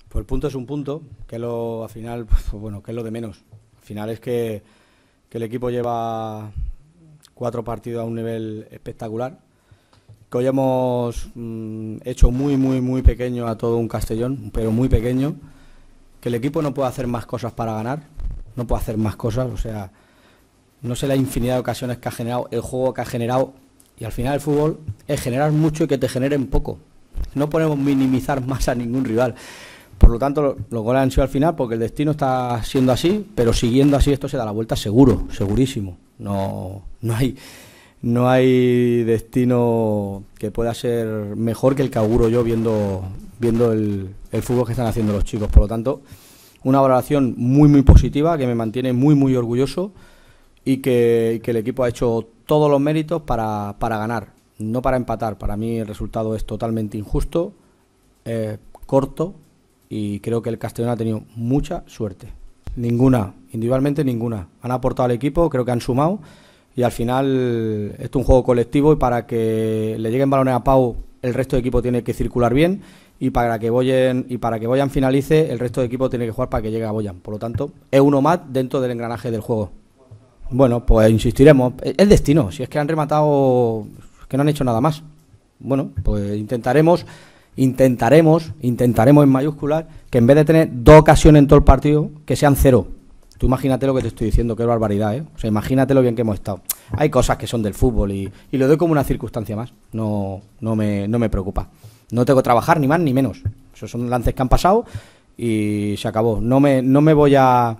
Pues el punto es un punto, que al final, pues bueno, que es lo de menos. Al final es que el equipo lleva 4 partidos a un nivel espectacular, que hoy hemos hecho muy pequeño a todo un Castellón, pero muy pequeño, que el equipo no puede hacer más cosas para ganar, no puede hacer más cosas, o sea, no sé la infinidad de ocasiones que ha generado, el juego que ha generado, y al final el fútbol es generar mucho y que te generen poco. No podemos minimizar más a ningún rival. Por lo tanto, los goles han sido al final porque el destino está siendo así, pero siguiendo así esto se da la vuelta seguro, segurísimo. No hay destino que pueda ser mejor que el que auguro yo viendo el fútbol que están haciendo los chicos. Por lo tanto, una valoración muy positiva que me mantiene muy orgulloso y que el equipo ha hecho todos los méritos para ganar, no para empatar. Para mí el resultado es totalmente injusto, corto, y creo que el Castellón ha tenido mucha suerte. Ninguna, individualmente ninguna. Han aportado al equipo, creo que han sumado, y al final esto es un juego colectivo y para que le lleguen balones a Pau el resto del equipo tiene que circular bien y para que Boyan finalice el resto del equipo tiene que jugar para que llegue a Boyan. Por lo tanto, es uno más dentro del engranaje del juego. Bueno, pues insistiremos. Es destino, si es que han rematado, que no han hecho nada más. Bueno, pues intentaremos en mayúsculas que en vez de tener 2 ocasiones en todo el partido, que sean 0. Tú imagínate lo que te estoy diciendo, qué barbaridad, ¿eh? O sea, imagínate lo bien que hemos estado. Hay cosas que son del fútbol y lo doy como una circunstancia más. No me preocupa. No tengo que trabajar ni más ni menos. Esos son lances que han pasado y se acabó. No me voy a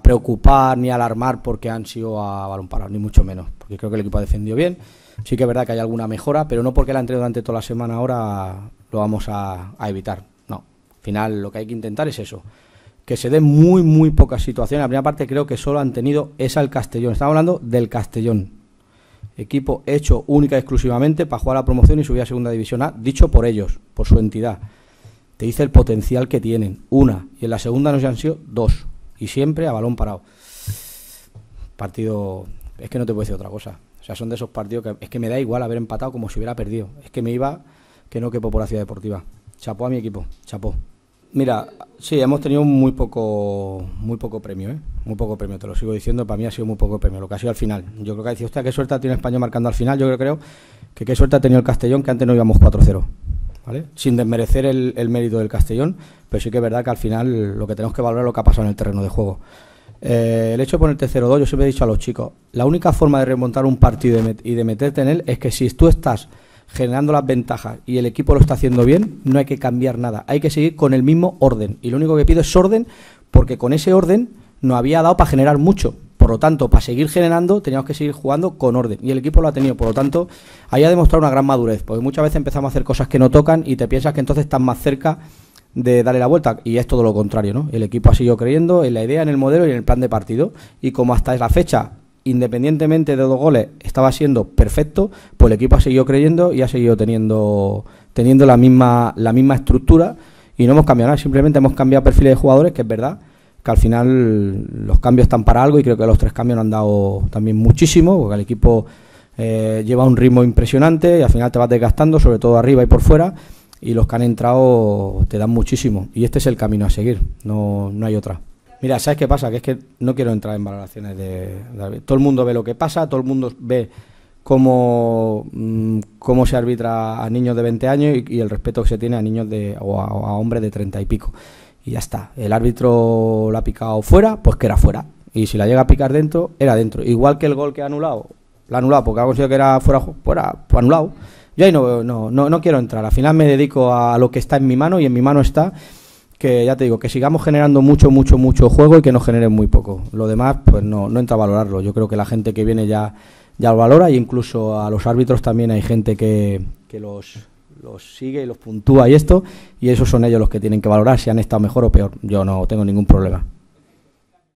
preocupar ni alarmar porque han sido a balón parado, ni mucho menos. Porque creo que el equipo ha defendido bien. Sí que es verdad que hay alguna mejora, pero no porque la entreno durante toda la semana ahora lo vamos a evitar. No, al final lo que hay que intentar es eso, que se den muy pocas situaciones. La primera parte creo que solo han tenido esa el Castellón. Estamos hablando del Castellón. Equipo hecho única y exclusivamente para jugar a la promoción y subir a Segunda División A, dicho por ellos, por su entidad. Te dice el potencial que tienen. Una, y en la segunda nos han sido 2. Y siempre a balón parado. Partido, es que no te puedo decir otra cosa. O sea, son de esos partidos que es que me da igual haber empatado como si hubiera perdido. Es que me iba, que no quepo por la Ciudad Deportiva. Chapó a mi equipo, chapó. Mira, sí, hemos tenido muy poco premio, ¿eh? Muy poco premio, te lo sigo diciendo, para mí ha sido muy poco premio, lo que ha sido al final. Yo creo que ha dicho, hostia, qué suerte ha tenido España marcando al final. Yo creo que qué suerte ha tenido el Castellón, que antes no íbamos 4-0, ¿vale? Sin desmerecer el mérito del Castellón, pero sí que es verdad que al final lo que tenemos que valorar es lo que ha pasado en el terreno de juego. El hecho de ponerte 0-2, yo siempre he dicho a los chicos, la única forma de remontar un partido y de meterte en él es que si tú estás generando las ventajas y el equipo lo está haciendo bien, no hay que cambiar nada, hay que seguir con el mismo orden, y lo único que pido es orden, porque con ese orden nos había dado para generar mucho, por lo tanto, para seguir generando teníamos que seguir jugando con orden, y el equipo lo ha tenido, por lo tanto, ahí ha demostrado una gran madurez, porque muchas veces empezamos a hacer cosas que no tocan y te piensas que entonces estás más cerca de darle la vuelta, y es todo lo contrario, ¿no? El equipo ha seguido creyendo en la idea, en el modelo y en el plan de partido, y como hasta la fecha, independientemente de 2 goles, estaba siendo perfecto, pues el equipo ha seguido creyendo y ha seguido teniendo la misma estructura, y no hemos cambiado nada, simplemente hemos cambiado perfiles de jugadores, que es verdad que al final los cambios están para algo, y creo que los 3 cambios nos han dado también muchísimo, porque el equipo lleva un ritmo impresionante y al final te vas desgastando, sobre todo arriba y por fuera, y los que han entrado te dan muchísimo, y este es el camino a seguir, no hay otra. Mira, ¿sabes qué pasa? Que es que no quiero entrar en valoraciones de todo el mundo ve lo que pasa, todo el mundo ve cómo se arbitra a niños de 20 años y el respeto que se tiene a niños o a hombres de 30 y pico, y ya está. El árbitro la ha picado fuera, pues que era fuera, y si la llega a picar dentro, era dentro, igual que el gol que ha anulado, la ha anulado porque ha considerado que era fuera, pues anulado. Yo ahí no quiero entrar, al final me dedico a lo que está en mi mano, y en mi mano está que, ya te digo, que sigamos generando mucho juego y que nos generen muy poco. Lo demás, pues no entra a valorarlo. Yo creo que la gente que viene ya lo valora, y incluso a los árbitros también hay gente que los sigue y los puntúa y esos son ellos los que tienen que valorar si han estado mejor o peor. Yo no tengo ningún problema.